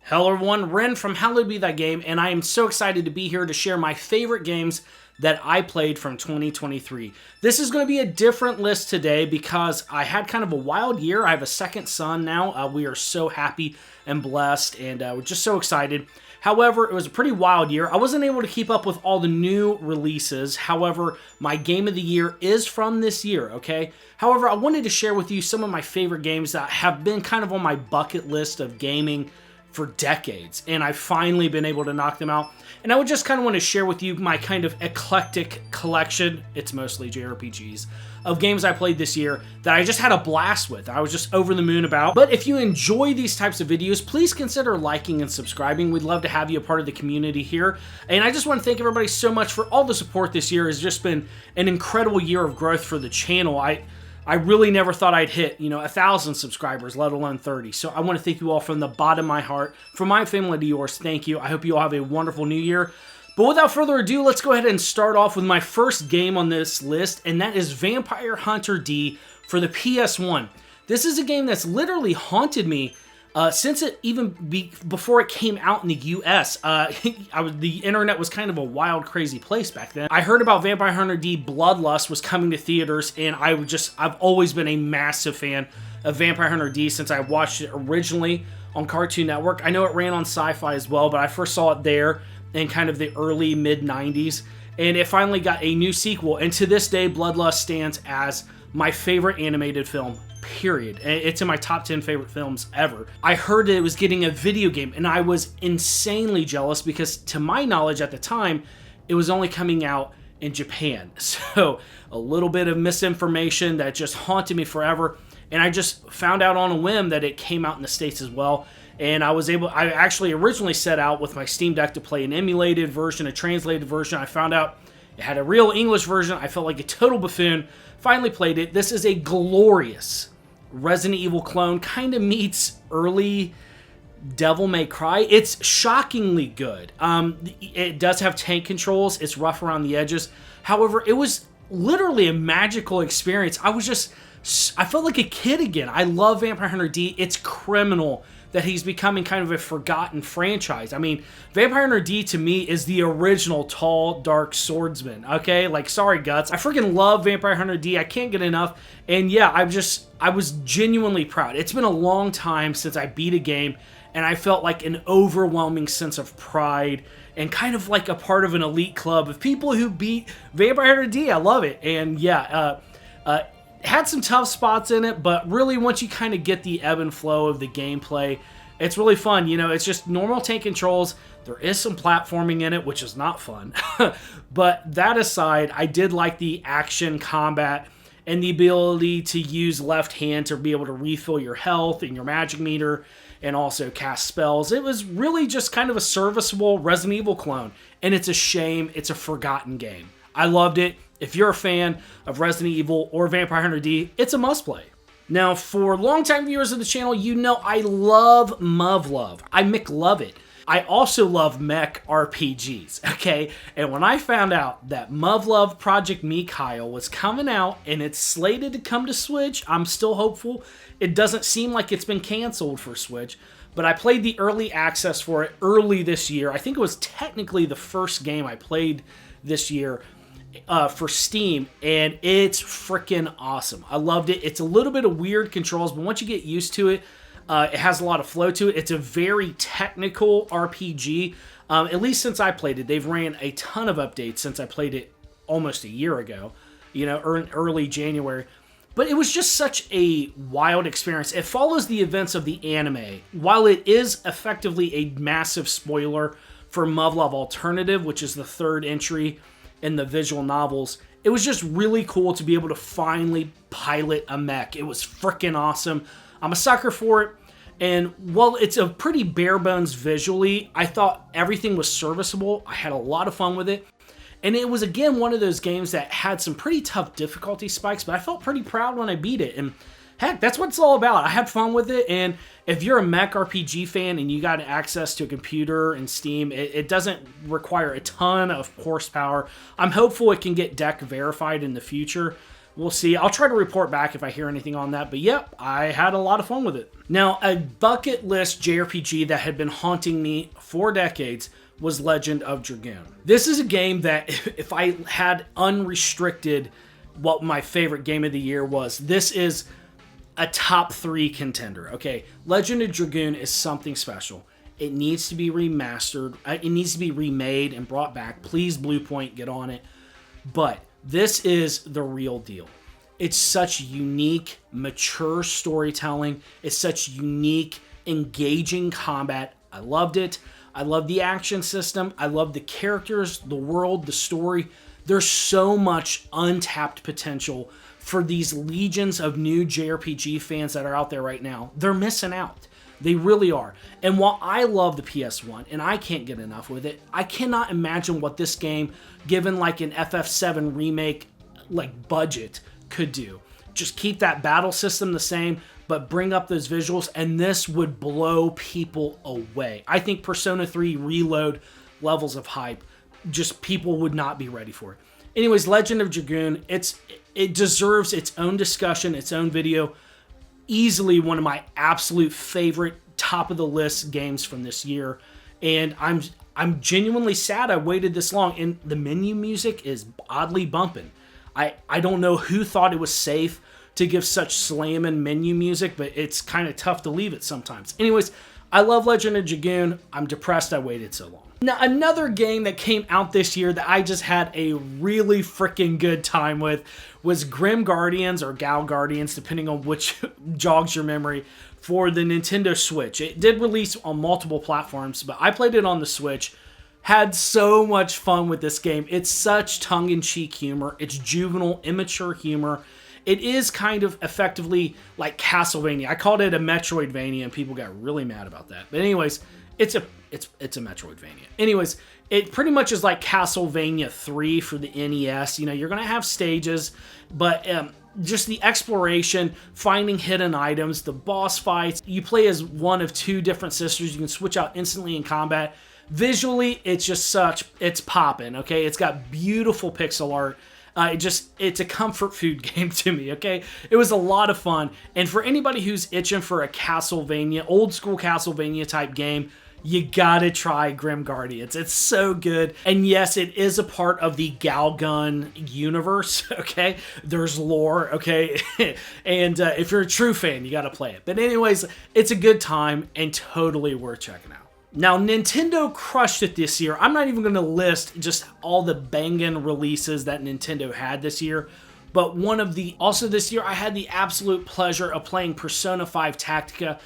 Hello everyone, Ren from Hallowed Be Thy Game, and I am so excited to be here to share my favorite games that I played from 2023. This is going to be a different list today because I had kind of a wild year. I have a second son now. We are so happy and blessed, and we're just so excited. However, it was a pretty wild year. I wasn't able to keep up with all the new releases. However, my game of the year is from this year, okay? However, I wanted to share with you some of my favorite games that have been kind of on my bucket list of gaming for decades, and I've finally been able to knock them out. And I would just kind of want to share with you my kind of eclectic collection, it's mostly JRPGs, of games I played this year that I just had a blast with. I was just over the moon about. But if you enjoy these types of videos, please consider liking and subscribing. We'd love to have you a part of the community here. And I just want to thank everybody so much for all the support this year. It's just been an incredible year of growth for the channel. I really never thought I'd hit, 1,000 subscribers, let alone 30. So I want to thank you all from the bottom of my heart. From my family to yours, thank you. I hope you all have a wonderful new year. But without further ado, let's go ahead and start off with my first game on this list, and that is Vampire Hunter D for the PS1. This is a game that's literally haunted me since it before it came out in the US. The internet was kind of a wild, crazy place back then. I heard about Vampire Hunter D Bloodlust was coming to theaters, and I've always been a massive fan of Vampire Hunter D since I watched it originally on Cartoon Network. I know it ran on Sci-Fi as well, but I first saw it there in kind of the early mid-90s, and it finally got a new sequel, and to this day, Bloodlust stands as my favorite animated film, period. It's in my top 10 favorite films ever. I heard that it was getting a video game, and I was insanely jealous because, to my knowledge at the time, it was only coming out in Japan. So, a little bit of misinformation that just haunted me forever, and I just found out on a whim that it came out in the States as well. And I actually originally set out with my Steam Deck to play an emulated version, a translated version. I found out it had a real English version. I felt like a total buffoon. Finally played it. This is a glorious Resident Evil clone. Kind of meets early Devil May Cry. It's shockingly good. It does have tank controls. It's rough around the edges. However, it was literally a magical experience. I felt like a kid again. I love Vampire Hunter D. It's criminal that he's becoming kind of a forgotten franchise. I mean, Vampire Hunter D to me is the original tall, dark swordsman, okay? Like, sorry, Guts. I freaking love Vampire Hunter D. I can't get enough. And yeah, I was genuinely proud. It's been a long time since I beat a game, and I felt like an overwhelming sense of pride and kind of like a part of an elite club of people who beat Vampire Hunter D. I love it. And yeah, had some tough spots in it, but really once you kind of get the ebb and flow of the gameplay, it's really fun. It's just normal tank controls. There is some platforming in it, which is not fun. But that aside, I did like the action combat and the ability to use left hand to be able to refill your health and your magic meter and also cast spells. It was really just kind of a serviceable Resident Evil clone, and it's a shame it's a forgotten game. I loved it. If you're a fan of Resident Evil or Vampire Hunter D, it's a must-play. Now, for longtime viewers of the channel, you know I love Muv-Luv. I McLove it. I also love mech RPGs, okay? And when I found out that Muv-Luv Project Mikhail was coming out and it's slated to come to Switch, I'm still hopeful. It doesn't seem like it's been canceled for Switch, but I played the early access for it early this year. I think it was technically the first game I played this year for Steam, and it's freaking awesome. I loved it. It's a little bit of weird controls, but once you get used to it, it has a lot of flow to it. It's a very technical RPG, at least since I played it. They've ran a ton of updates since I played it almost a year ago, early January. But it was just such a wild experience. It follows the events of the anime. While it is effectively a massive spoiler for Muv-Luv Alternative, which is the third entry in the visual novels, it was just really cool to be able to finally pilot a mech. It was freaking awesome. I'm a sucker for it. And while it's a pretty bare bones visually, I thought everything was serviceable. I had a lot of fun with it. And it was, again, one of those games that had some pretty tough difficulty spikes, but I felt pretty proud when I beat it. And heck, that's what it's all about. I had fun with it, and if you're a mech RPG fan and you got access to a computer and Steam, it doesn't require a ton of horsepower. I'm hopeful it can get deck verified in the future, We'll see. I'll try to report back if I hear anything on that. But yep, I had a lot of fun with it. Now, a bucket list JRPG that had been haunting me for decades was Legend of Dragoon. This is a game that if I had unrestricted what my favorite game of the year was, this is a top 3 contender. Okay, Legend of Dragoon is something special. It needs to be remastered. It needs to be remade and brought back. Please, Bluepoint, get on it. But this is the real deal. It's such unique, mature storytelling. It's such unique, engaging combat. I loved it. I love the action system. I love the characters, the world, the story. There's so much untapped potential for these legions of new JRPG fans that are out there right now. They're missing out. They really are. And while I love the PS1 and I can't get enough with it, I cannot imagine what this game, given like an FF7 remake like budget, could do. Just keep that battle system the same, but bring up those visuals, and this would blow people away. I think Persona 3 Reload levels of hype, just people would not be ready for it. Anyways, Legend of Dragoon, it deserves its own discussion, its own video. Easily one of my absolute favorite top of the list games from this year, and I'm genuinely sad I waited this long. And the menu music is oddly bumping. I don't know who thought it was safe to give such slamming menu music, but it's kind of tough to leave it sometimes. Anyways, I love Legend of Dragoon. I'm depressed I waited so long. Now, another game that came out this year that I just had a really freaking good time with was Grim Guardians, or Gal Guardians, depending on which jogs your memory, for the Nintendo Switch. It did release on multiple platforms, but I played it on the Switch. Had so much fun with this game. It's such tongue-in-cheek humor. It's juvenile, immature humor. It is kind of effectively like Castlevania. I called it a Metroidvania, and people got really mad about that. But anyways, it's a Metroidvania. Anyways, it pretty much is like Castlevania 3 for the NES. You know, you're going to have stages, but just the exploration, finding hidden items, the boss fights. You play as one of 2 different sisters. You can switch out instantly in combat. Visually, it's popping, okay? It's got beautiful pixel art. It's a comfort food game to me, okay? It was a lot of fun. And for anybody who's itching for a Castlevania, old school Castlevania type game, you gotta try Grim Guardians. It's so good. And yes, it is a part of the Galgun universe, okay? There's lore, okay? And if you're a true fan, you gotta play it. But anyways, it's a good time and totally worth checking out. Now, Nintendo crushed it this year. I'm not even going to list just all the banging releases that Nintendo had this year, but also this year, I had the absolute pleasure of playing Persona 5 Tactica.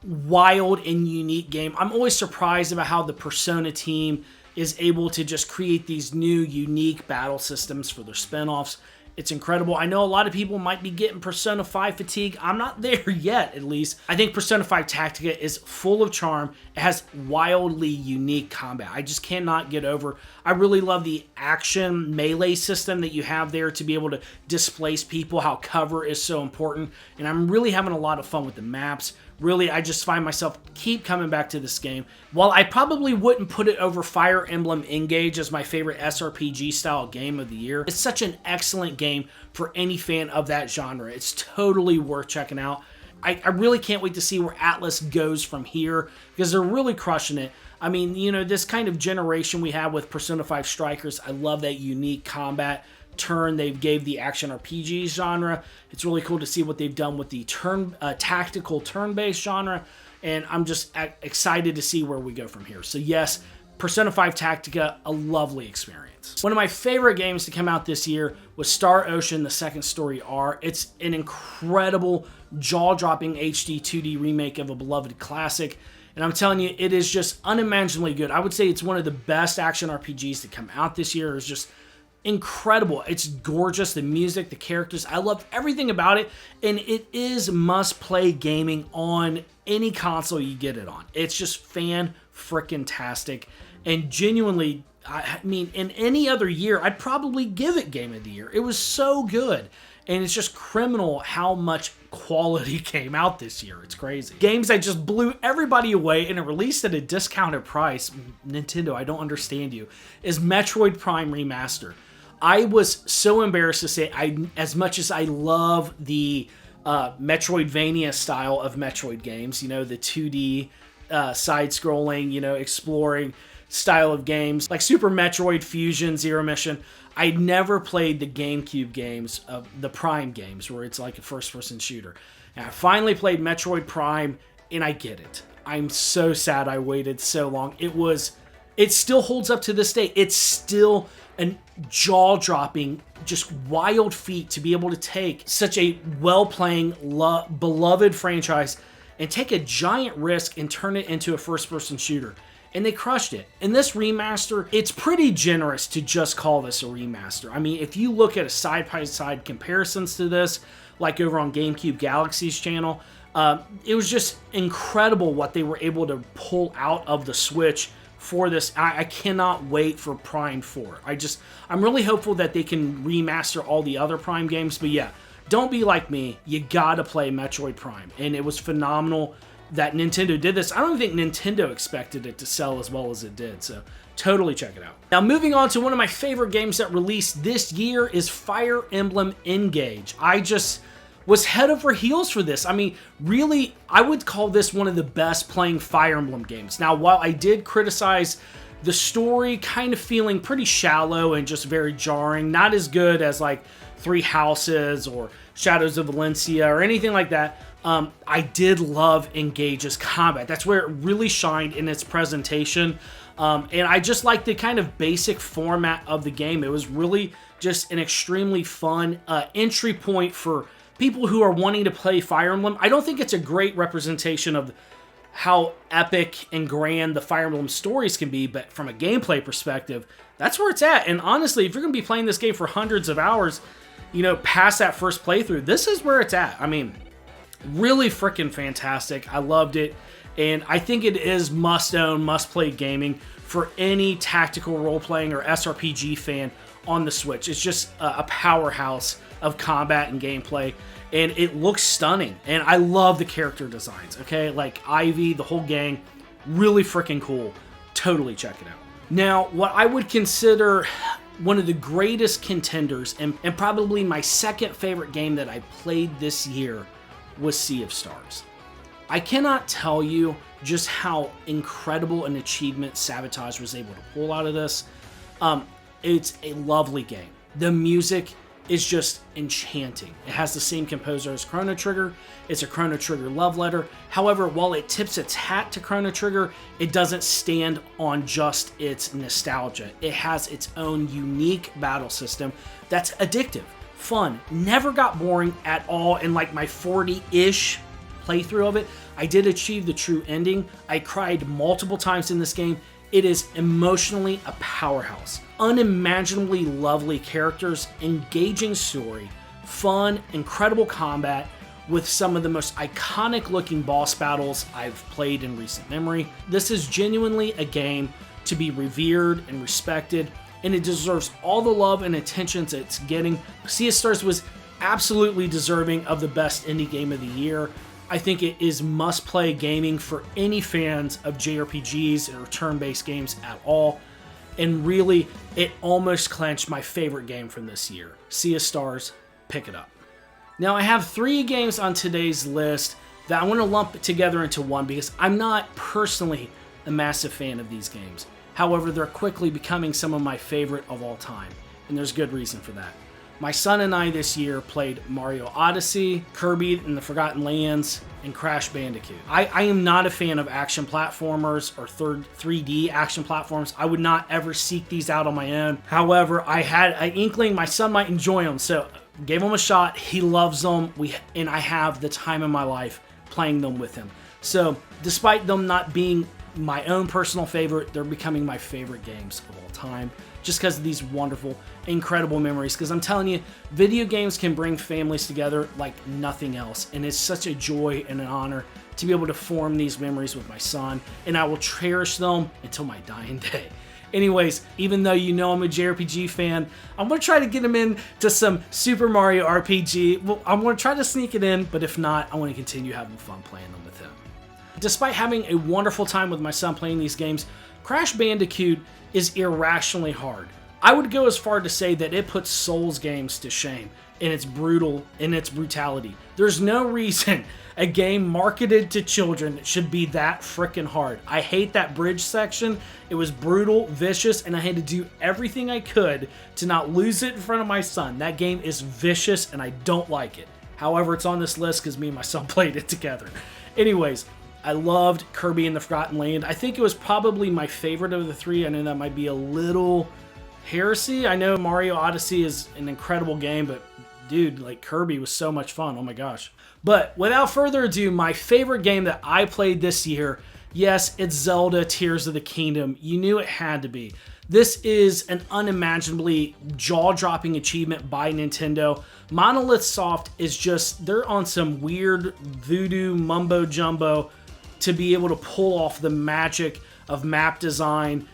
Wild and unique game. I'm always surprised about how the Persona team is able to just create these new, unique battle systems for their spinoffs. It's incredible. I know a lot of people might be getting Persona 5 fatigue. I'm not there yet, at least. I think Persona 5 Tactica is full of charm. It has wildly unique combat. I just cannot get over. I really love the action melee system that you have there to be able to displace people, how cover is so important. And I'm really having a lot of fun with the maps. Really, I just find myself keep coming back to this game. While I probably wouldn't put it over Fire Emblem Engage as my favorite SRPG style game of the year, it's such an excellent game for any fan of that genre. It's totally worth checking out. I really can't wait to see where Atlas goes from here, because they're really crushing it. I mean, you know, this kind of generation we have with Persona 5 Strikers, I love that unique combat turn they gave the action RPG genre. It's really cool to see what they've done with the tactical turn-based genre, and I'm just excited to see where we go from here. So yes, Persona 5 Tactica, a lovely experience. One of my favorite games to come out this year was Star Ocean: The Second Story R. It's an incredible, jaw-dropping HD 2D remake of a beloved classic, and I'm telling you, it is just unimaginably good. I would say it's one of the best action RPGs to come out this year. It's just incredible. It's gorgeous. The music, the characters, I love everything about it, and it is must-play gaming on any console you get it on. It's just fan-frickin-tastic, and genuinely, I mean, in any other year, I'd probably give it Game of the Year. It was so good, and it's just criminal how much quality came out this year. It's crazy. Games that just blew everybody away, and it released at a discounted price, Nintendo, I don't understand you, is Metroid Prime Remastered. I was so embarrassed to say, as much as I love the Metroidvania style of Metroid games, you know, the 2D side-scrolling, you know, exploring style of games, like Super Metroid Fusion, Zero Mission, I never played the GameCube games, of the Prime games, where it's like a first-person shooter. And I finally played Metroid Prime, and I get it. I'm so sad I waited so long. It still holds up to this day. It's still a jaw-dropping, just wild feat to be able to take such a well-playing, beloved franchise and take a giant risk and turn it into a first-person shooter. And they crushed it. In this remaster, it's pretty generous to just call this a remaster. I mean, if you look at a side-by-side comparisons to this, like over on GameCube Galaxy's channel, it was just incredible what they were able to pull out of the Switch for this. I cannot wait for Prime 4. I'm really hopeful that they can remaster all the other Prime games, but yeah, don't be like me. You gotta play Metroid Prime, and it was phenomenal that Nintendo did this. I don't think Nintendo expected it to sell as well as it did, so totally check it out. Now, moving on to one of my favorite games that released this year is Fire Emblem Engage. I just was head over heels for this. I mean, really, I would call this one of the best playing Fire Emblem games. Now, while I did criticize the story kind of feeling pretty shallow and just very jarring, not as good as like Three Houses or Shadows of Valencia or anything like that, I did love Engage's combat. That's where it really shined in its presentation. And I just like the kind of basic format of the game. It was really just an extremely fun entry point for people who are wanting to play Fire Emblem. I don't think it's a great representation of how epic and grand the Fire Emblem stories can be, but from a gameplay perspective, that's where it's at. And honestly, if you're going to be playing this game for hundreds of hours, you know, past that first playthrough, this is where it's at. I mean, really freaking fantastic. I loved it. And I think it is must-own, must-play gaming for any tactical role-playing or SRPG fan on the Switch. It's just a powerhouse of combat and gameplay, and it looks stunning. And I love the character designs, okay? Like Ivy, the whole gang, really freaking cool. Totally check it out. Now, what I would consider one of the greatest contenders, and probably my second favorite game that I played this year, was Sea of Stars. I cannot tell you just how incredible an achievement Sabotage was able to pull out of this. It's a lovely game. The music is just enchanting. It has the same composer as Chrono Trigger. It's a Chrono Trigger love letter. However, while it tips its hat to Chrono Trigger, it doesn't stand on just its nostalgia. It has its own unique battle system that's addictive, fun, never got boring at all. In like my 40-ish playthrough of it, I did achieve the true ending. I cried multiple times in this game. It is emotionally a powerhouse. Unimaginably lovely characters, engaging story, fun, incredible combat with some of the most iconic looking boss battles I've played in recent memory. This is genuinely a game to be revered and respected, and it deserves all the love and attention it's getting. Sea of Stars was absolutely deserving of the best indie game of the year. I think it is must-play gaming for any fans of JRPGs or turn-based games at all. And really, it almost clinched my favorite game from this year. Sea of Stars, pick it up. Now, I have 3 games on today's list that I want to lump together into one because I'm not personally a massive fan of these games. However, they're quickly becoming some of my favorite of all time, and there's good reason for that. My son and I this year played Mario Odyssey, Kirby and the Forgotten Lands, and Crash Bandicoot. I am not a fan of action platformers or 3D action platforms. I would not ever seek these out on my own. However, I had an inkling my son might enjoy them, so gave him a shot. He loves them, and I have the time of my life playing them with him. So despite them not being my own personal favorite, they're becoming my favorite games of all time, just because of these wonderful, incredible memories. Because I'm telling you, video games can bring families together like nothing else, and it's such a joy and an honor to be able to form these memories with my son, and I will cherish them until my dying day. Anyways, even though you know I'm a JRPG fan, I'm going to try to get him into some Super Mario RPG. Well, I'm going to try to sneak it in, but if not, I want to continue having fun playing them with him. Despite having a wonderful time with my son playing these games, Crash Bandicoot is irrationally hard. I would go as far to say that it puts Souls games to shame in its brutality. There's no reason a game marketed to children should be that freaking hard. I hate that bridge section. It was brutal, vicious, and I had to do everything I could to not lose it in front of my son. That game is vicious and I don't like it. However, it's on this list because me and my son played it together. Anyways, I loved Kirby and the Forgotten Land. I think it was probably my favorite of the three. I know that might be a little heresy. I know Mario Odyssey is an incredible game, but dude, like Kirby was so much fun. Oh my gosh. But without further ado, my favorite game that I played this year, yes, it's Zelda Tears of the Kingdom. You knew it had to be. This is an unimaginably jaw-dropping achievement by Nintendo. Monolith Soft is just, they're on some weird voodoo mumbo-jumbo to be able to pull off the magic of map design,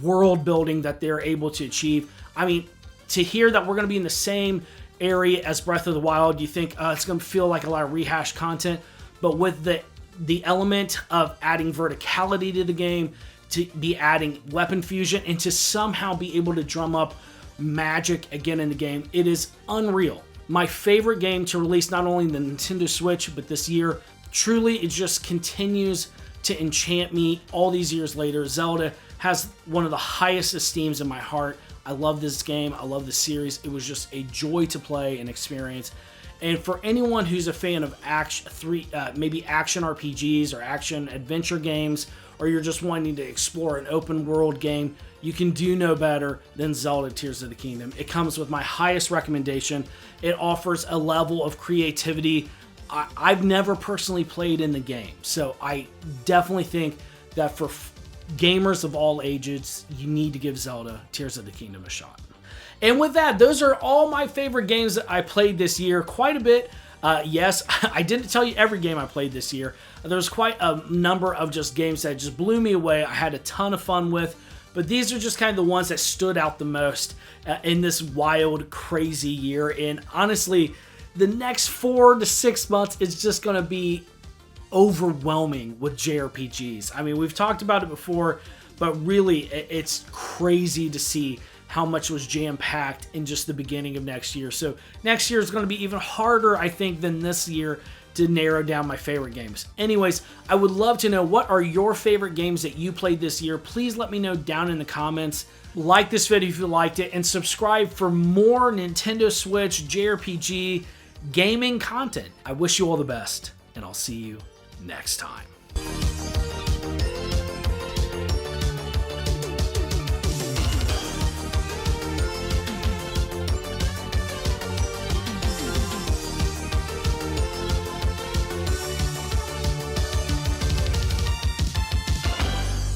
world building that they're able to achieve. I mean, to hear that we're going to be in the same area as Breath of the Wild, you think it's going to feel like a lot of rehashed content, but with the element of adding verticality to the game, to be adding weapon fusion, and to somehow be able to drum up magic again in the game, it is unreal. My favorite game to release not only the Nintendo Switch, but this year. Truly, it just continues to enchant me all these years later. Zelda has one of the highest esteems in my heart. I love this game. I love the series. It was just a joy to play and experience. And for anyone who's a fan of maybe action RPGs or action adventure games, or you're just wanting to explore an open world game, you can do no better than Zelda Tears of the Kingdom. It comes with my highest recommendation. It offers a level of creativity I've never personally played in the game, so I definitely think that for gamers of all ages, you need to give Zelda Tears of the Kingdom a shot. And with that, those are all my favorite games that I played this year. Quite a bit. Yes, I didn't tell you every game I played this year. There was quite a number of just games that just blew me away. I had a ton of fun with, but these are just kind of the ones that stood out the most in this wild, crazy year. And honestly, the next 4 to 6 months is just going to be overwhelming with JRPGs. I mean, we've talked about it before, but really, it's crazy to see how much was jam-packed in just the beginning of next year. So next year is going to be even harder, I think, than this year to narrow down my favorite games. Anyways, I would love to know, what are your favorite games that you played this year? Please let me know down in the comments. Like this video if you liked it, and subscribe for more Nintendo Switch JRPG gaming content. I wish you all the best, and I'll see you next time.